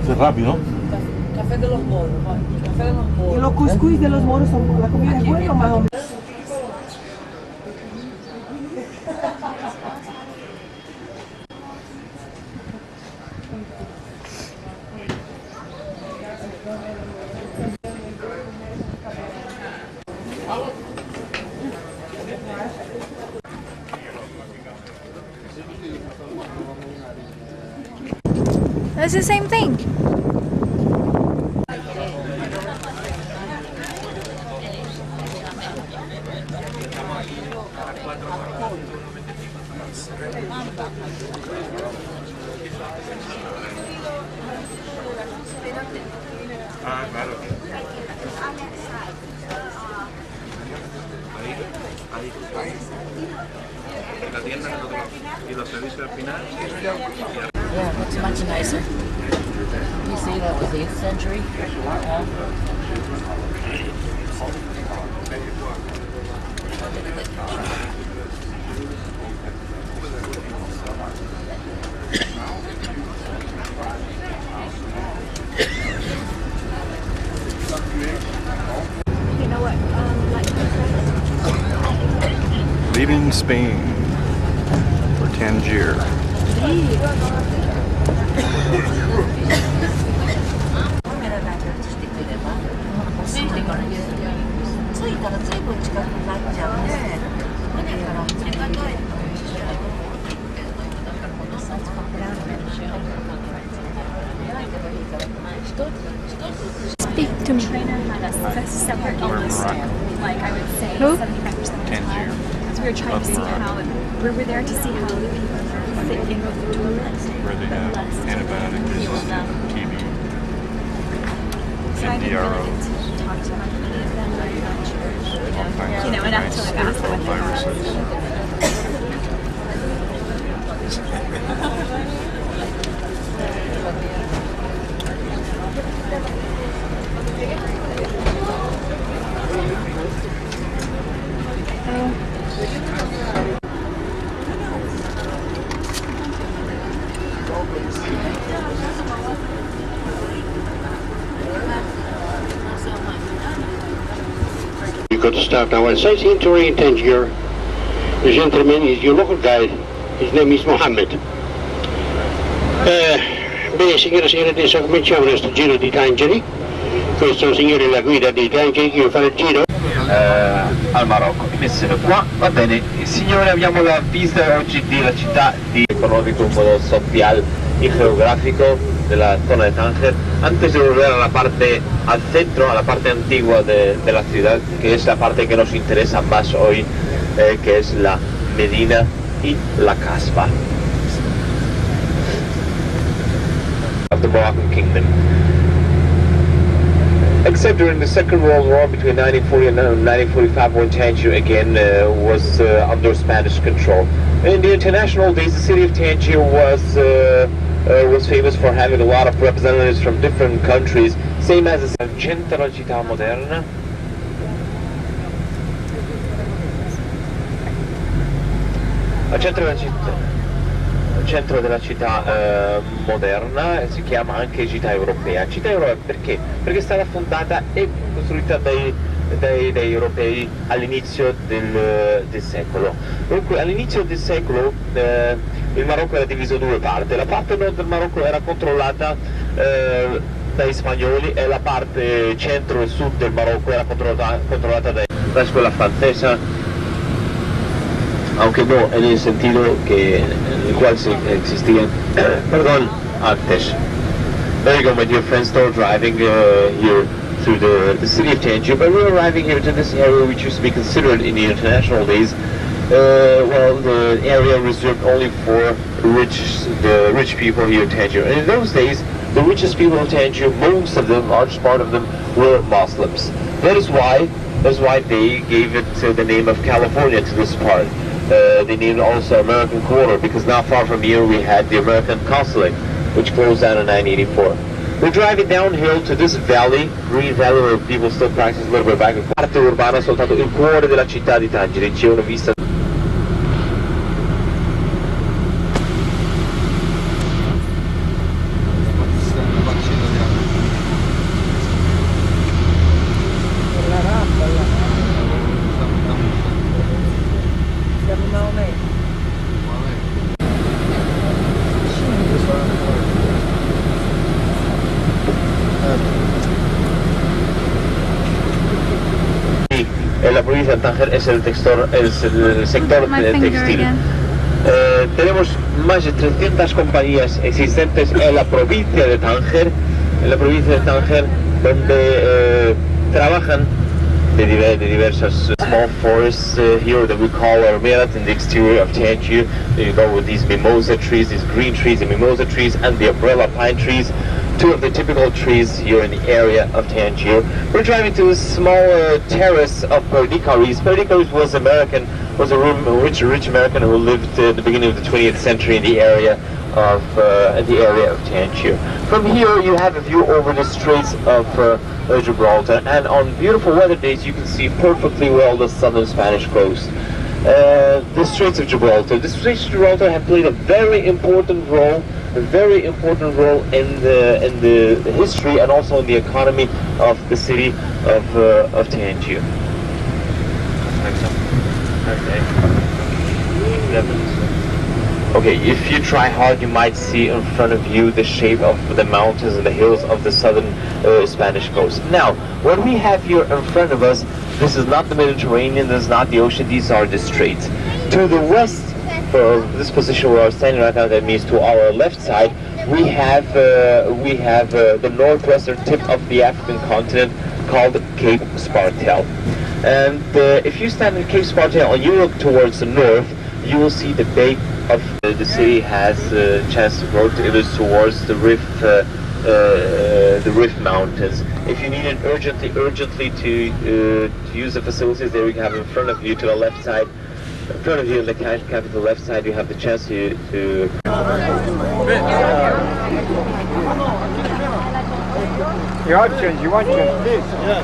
Es rápido. Café de los moros, café de los moros. ¿Y los cuscús de los moros son la comida es buena o más o menos? That's the same thing. Ah, claro. Ahí. La tienda en el otro lado. Y los servicios al final. Yeah, it looks much nicer. You see, that was the 8th century. You know what? Leaving Spain for Tangier. Speak to me. Separate almost, like I would say, 75% of the time. So we were trying to see how, we were there to see how the people fit in with the tourists. Where they have antibiotic resistant TB. So I didn't really get to talk to them very much. You know, enough to like ask what they are. You've got to start now. Well, sightseeing tour in Tangier. The gentleman is your local guide. His name is Mohammed. Bene, signore e signori, adesso cominciamo il nostro giro di Tangier. Questo signore è la guida di Tangier, io farò il giro. Al Marocco, mi messero qua, va bene, signore, abbiamo la visita oggi della città di economico, un modo social y geográfico de la zona de Tánger, antes de volver a la parte al centro, a la parte antigua de la ciudad, que es la parte que nos interesa más hoy, que es la Medina y la Casbah of the Moroccan Kingdom. Except during the Second World War between 1940 and 1945, when Tangier again was under Spanish control. In the international days, the city of Tangier was famous for having a lot of representatives from different countries, same as the centro della città moderna. Al centro della città moderna si chiama anche città europea. Città europea perché? Perché è stata fondata e costruita dai europei all'inizio del secolo. Dunque all'inizio del secolo il Marocco era diviso in due parti. La parte nord del Marocco era controllata dai spagnoli e la parte centro e sud del Marocco era controllata dalla scuola francese. Aunque no en el sentido que en el cual existían, perdón, artes. There you go, my dear friends, still driving here through the city of Tangier, but we're arriving here to this area which used to be considered in the international days, well, the area reserved only for the rich people here in Tangier. And in those days, the richest people in Tangier, most of them, large part of them, were Muslims. That is why they gave it the name of California to this part. They named also American Quarter because not far from here we had the American Consulate, which closed down in 1984. We're driving downhill to this valley, green valley, where people still practice a little bit of agriculture. Parte urbana, soltanto il cuore della città di Tangier, c'è una vista. En la provincia de Tánger es el sector textil. Tenemos más de 300 compañías existentes en la provincia de Tánger, donde trabajan de diversas small forests here that we call Armerat in the exterior of Tangier. You go with these mimosa trees, these green trees, the mimosa trees and the umbrella pine trees, two of the typical trees here in the area of Tangier. We're driving to a small terrace of Perdikaris. Perdikaris was a rich American who lived at the beginning of the 20th century in the area of Tangier. From here you have a view over the Straits of Gibraltar, and on beautiful weather days you can see perfectly well the southern Spanish coast. The Straits of Gibraltar. The Straits of Gibraltar have played a very important role in the history and also in the economy of the city of Tangier. Okay, if you try hard, you might see in front of you the shape of the mountains and the hills of the southern Spanish coast. Now, what we have here in front of us, this is not the Mediterranean, this is not the ocean, these are the straits. To the west, for this position where I'm standing right now, that means to our left side, we have the northwestern tip of the African continent called Cape Spartel. And if you stand in Cape Spartel and you look towards the north, you will see the bay of the city has a chance to grow towards the Rift Mountains. If you need it urgently to use the facilities there we have in front of you to the left side, in front of you in the capital left side, you have the chance to You want change, please. Yes.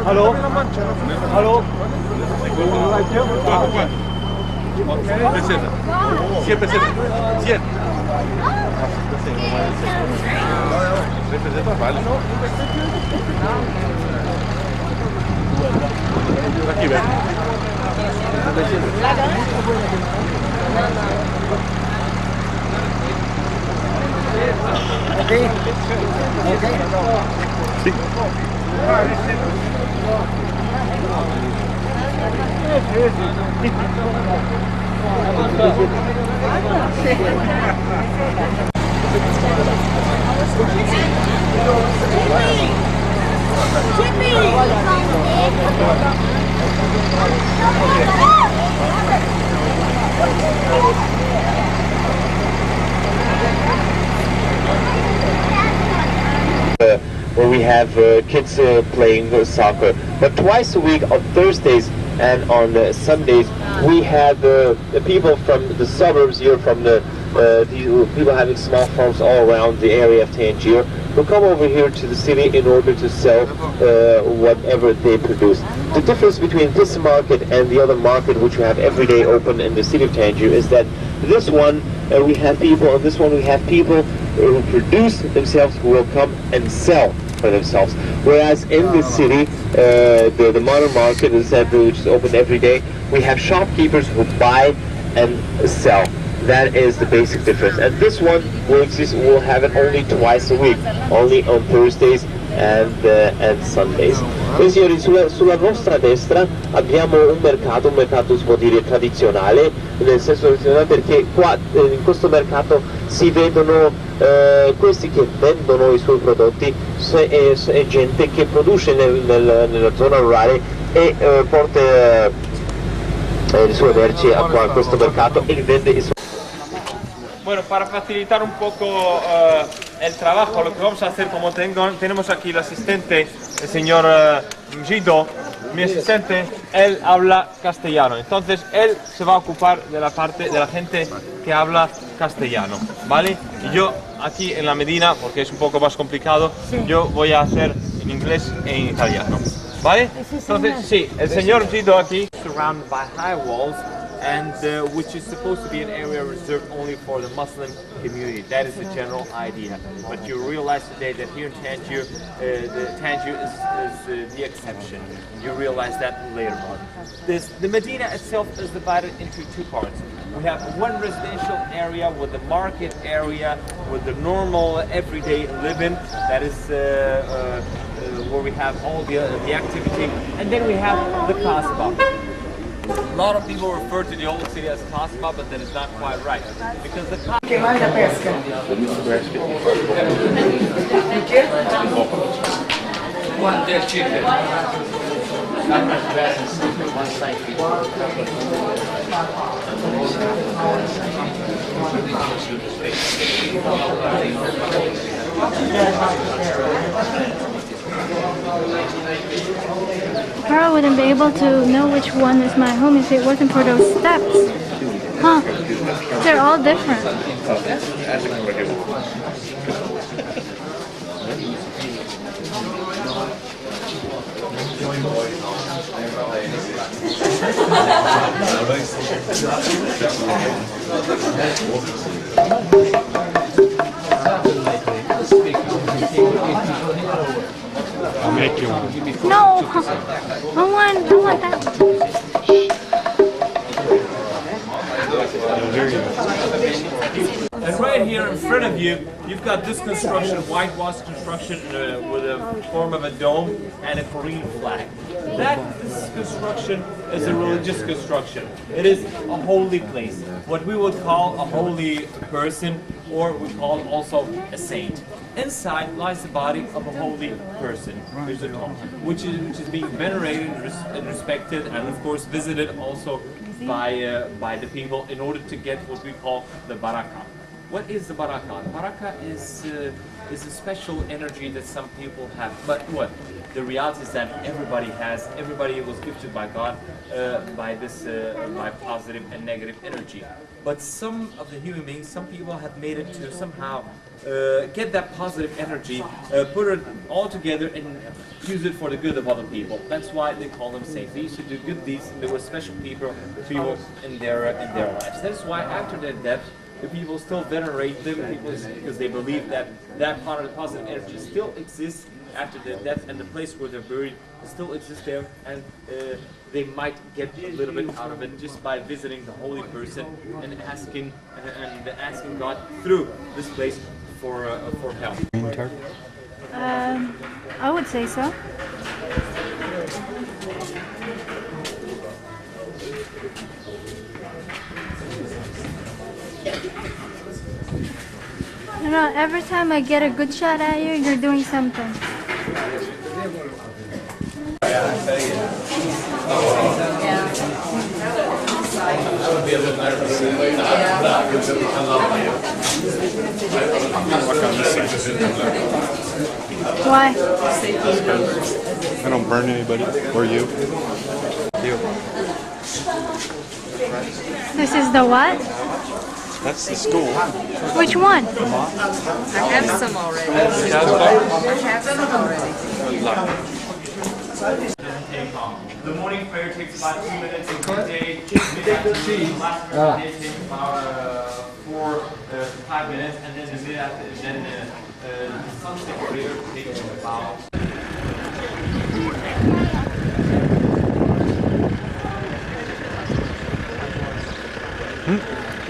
Hello? Hello? Siempre 100. Vale. Aquí ven. Okay. Sí. Where we have kids playing soccer, but twice a week on Thursdays and on Sundays we have the people from the suburbs here, from the people having small farms all around the area of Tangier, who come over here to the city in order to sell whatever they produce. The difference between this market and the other market which we have every day open in the city of Tangier is that this one we have people, and this one we have people who produce themselves, who will come and sell for themselves. Whereas in the city, the modern market is which is open every day, we have shopkeepers who buy and sell. That is the basic difference. And this one will have it only twice a week, only on Thursdays and Sundays. Quindi signori, sulla nostra destra abbiamo un mercato si può dire tradizionale, nel senso tradizionale perché qua in questo mercato si vedono questi che vendono i suoi prodotti, è gente che produce nella zona rurale e porta le sue merci a questo mercato e li vende i suoi. Bueno, para facilitar un poco el trabajo, lo que vamos a hacer, como tenemos aquí el asistente, el señor Gido, mi asistente, él habla castellano, entonces él se va a ocupar de la parte de la gente que habla castellano, ¿vale? Y yo aquí en la Medina, porque es un poco más complicado, yo voy a hacer en inglés e en italiano, ¿vale? Entonces, sí, el señor Gido aquí, surrounded by high walls, and which is supposed to be an area reserved only for the Muslim community. That is the general idea. But you realize today that here in Tangier, Tangier is the exception. You realize that later on. The Medina itself is divided into two parts. We have one residential area with the market area with the normal everyday living. That is where we have all the activity, and then we have the Kasbah. A lot of people refer to the old city as Kasbah, but that is not quite right, because the Que mais da pesca? Carl wouldn't be able to know which one is my home if it wasn't for those steps. Huh? They're all different. I'll make you one. No, I want that. And right here in front of you, you've got this construction, whitewash construction with a form of a dome and a Korean flag. This construction is a religious construction. It is a holy place, what we would call a holy person, or we call also a saint. Inside lies the body of a holy person, there's a tomb, which is being venerated and respected, and of course visited also by the people in order to get what we call the barakah. What is the barakah? The barakah is a special energy that some people have. But what? The reality is that everybody was gifted by God by positive and negative energy. But some of the human beings, some people have made it to somehow get that positive energy, put it all together and use it for the good of other people. That's why they call them saints. They used to do good deeds, and they were special people in their lives. That's why after their death, the people still venerate them because they believe that part of the positive energy still exists after their death, and the place where they're buried still exists there, and they might get a little bit out of it just by visiting the holy person and asking God through this place for help. I would say so. You know, every time I get a good shot at you, you're doing something. Why? I don't burn anybody. Or you. This is the what? That's the school. Which one? I have some already. The morning prayer takes about 2 minutes of the day. The last prayer takes about 4 to 5 minutes, and then the sunset prayer takes about.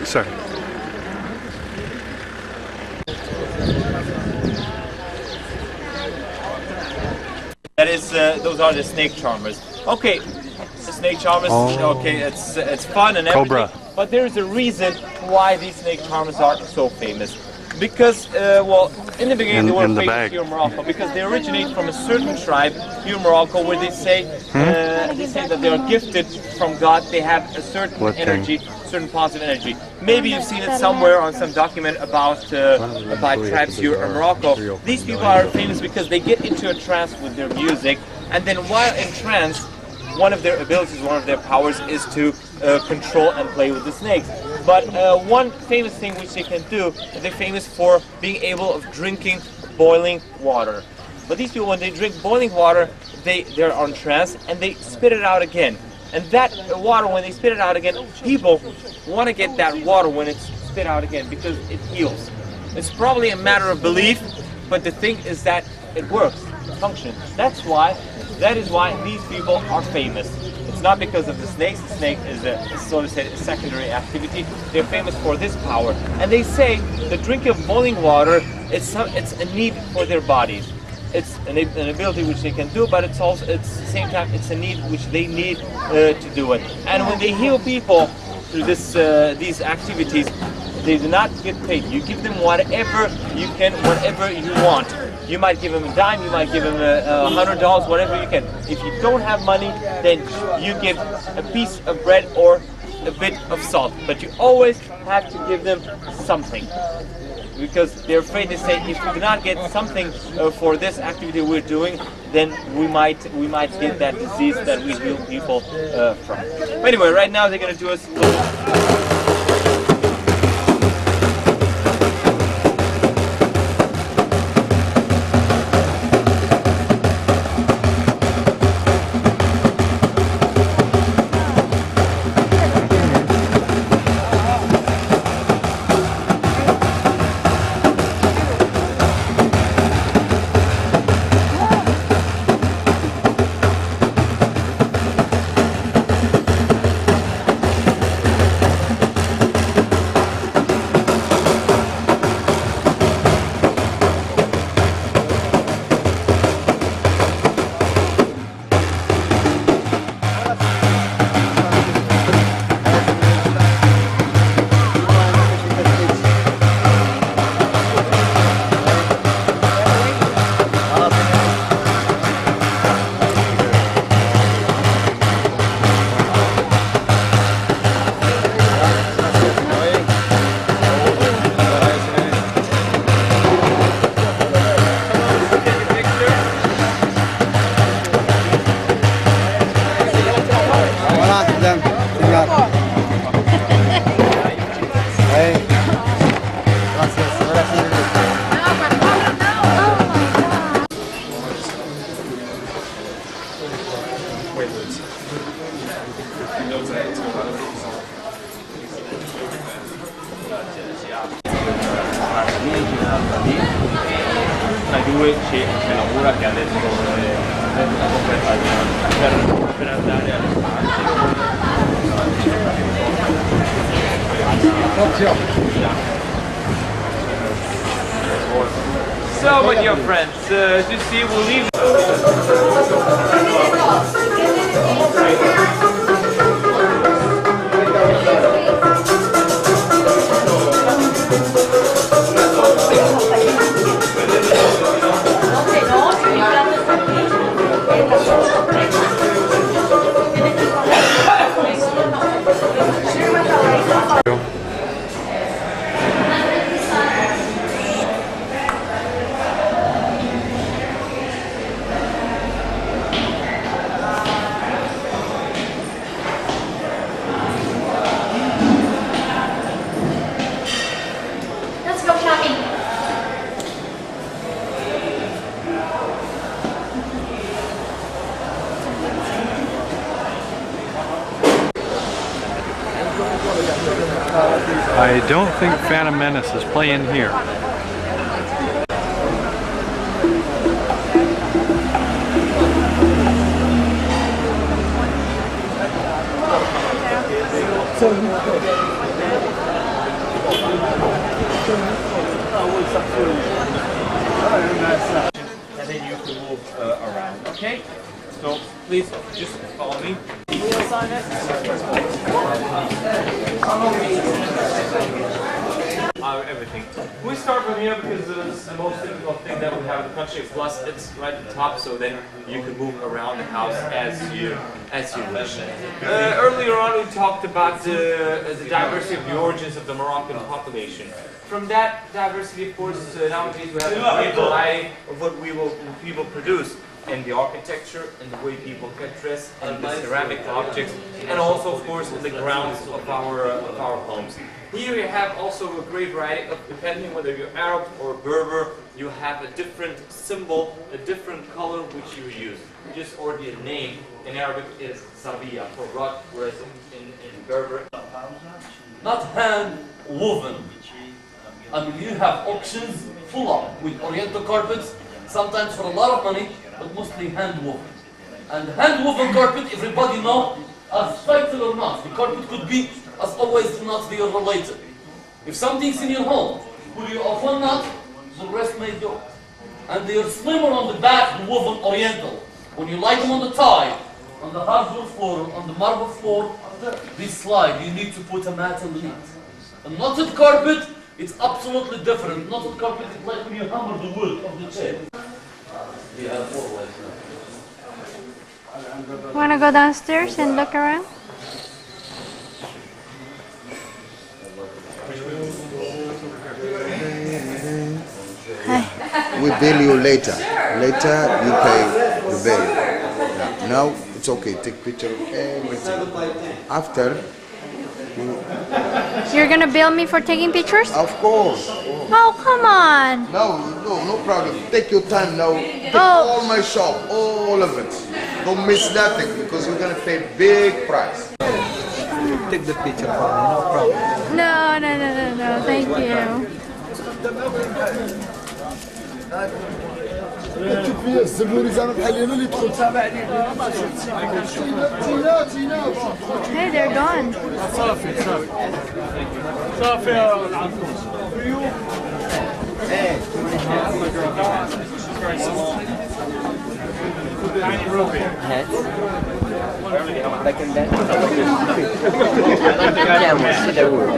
Sorry. That is, those are the snake charmers. Okay, the snake charmers. Okay, it's fun and everything. Cobra. But there is a reason why these snake charmers are so famous. Because, well, in the beginning they were famous here in Morocco because they originate from a certain tribe here in Morocco where they say that they are gifted from God. They have a certain energy, certain positive energy. Maybe you've seen it somewhere on some document about tribes here in Morocco. These people are famous because they get into a trance with their music, and then while in trance, one of their abilities, one of their powers is to control and play with the snakes. But one famous thing which they can do, they're famous for being able of drinking boiling water. But these people, when they drink boiling water, they're on trance and they spit it out again. And that water, when they spit it out again, people want to get that water when it's spit out again because it heals. It's probably a matter of belief, but the thing is that it works, it functions. That is why these people are famous. It's It's not because of the snakes. The snake is a, so to say, a secondary activity. They're famous for this power. And they say the drinking of boiling water, it's a need for their bodies. It's an ability which they can do, but it's also, at the same time, it's a need which they need to do it. And when they heal people through these activities, they do not get paid. You give them whatever you can, whatever you want. You might give them a dime, you might give them $100, whatever you can. If you don't have money, then you give a piece of bread or a bit of salt. But you always have to give them something. Because they're afraid, they say, if we do not get something for this activity we're doing, then we might get that disease that we heal people from. But anyway, right now they're going to do us. C'è lavora che adesso è una completa per andare alle So, my dear friends, as you see, we'll leave. I don't think Phantom Menace is playing here. And then you can move around, okay? So please just follow me. Everything. We start from here because it's the most difficult thing that we have in the country. Plus, it's right at the top, so then you can move around the house as you wish. Earlier on, we talked about the diversity of the origins of the Moroccan population. From that diversity, of course, nowadays we have a great variety of what people produce. In the architecture, in the way people get dressed, and the ceramic objects, and also, of course, in the grounds of our homes. Here you have also a great variety of, depending whether you're Arab or Berber, you have a different symbol, a different color which you use. Just already a name in Arabic is sabiya for rug, whereas in Berber, not hand woven. I mean, you have auctions full of with Oriental carpets, sometimes for a lot of money, but mostly hand woven. And hand-woven carpet, everybody know, as vital or not. The carpet could be, as always, not they are related. If something's in your home, pull you off one knot, the rest may go. And they are slimmer on the back than woven oriental. When you light them on the tile, on the hardwood floor, on the marble floor, they slide. You need to put a mat underneath. A knotted carpet, it's absolutely different. Knotted carpet is like when you hammer the wood of the chair. You have 4 ways now. Want to go downstairs and look around? We bill you later. Later you pay the bill. Yeah. Now it's okay. Take picture of everything. After. You're gonna bill me for taking pictures? Of course. Oh, come on. No problem. Take your time now. Take all my shop, all of it. Don't miss nothing because you're gonna pay big price. Take the picture for me, no problem. No. Thank you. Hey, they're gone. Back in that. Yeah, see the word.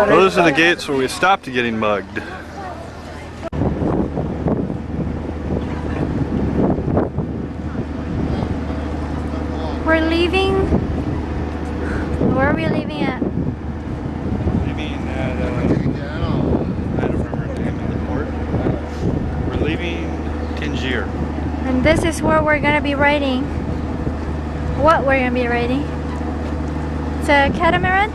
Those are the gates where we stopped getting mugged. We're leaving. Where are we leaving at? Leaving at, I don't remember the name of the port. We're leaving Tangier. And this is where we're gonna be riding. What we're gonna be riding? It's a catamaran?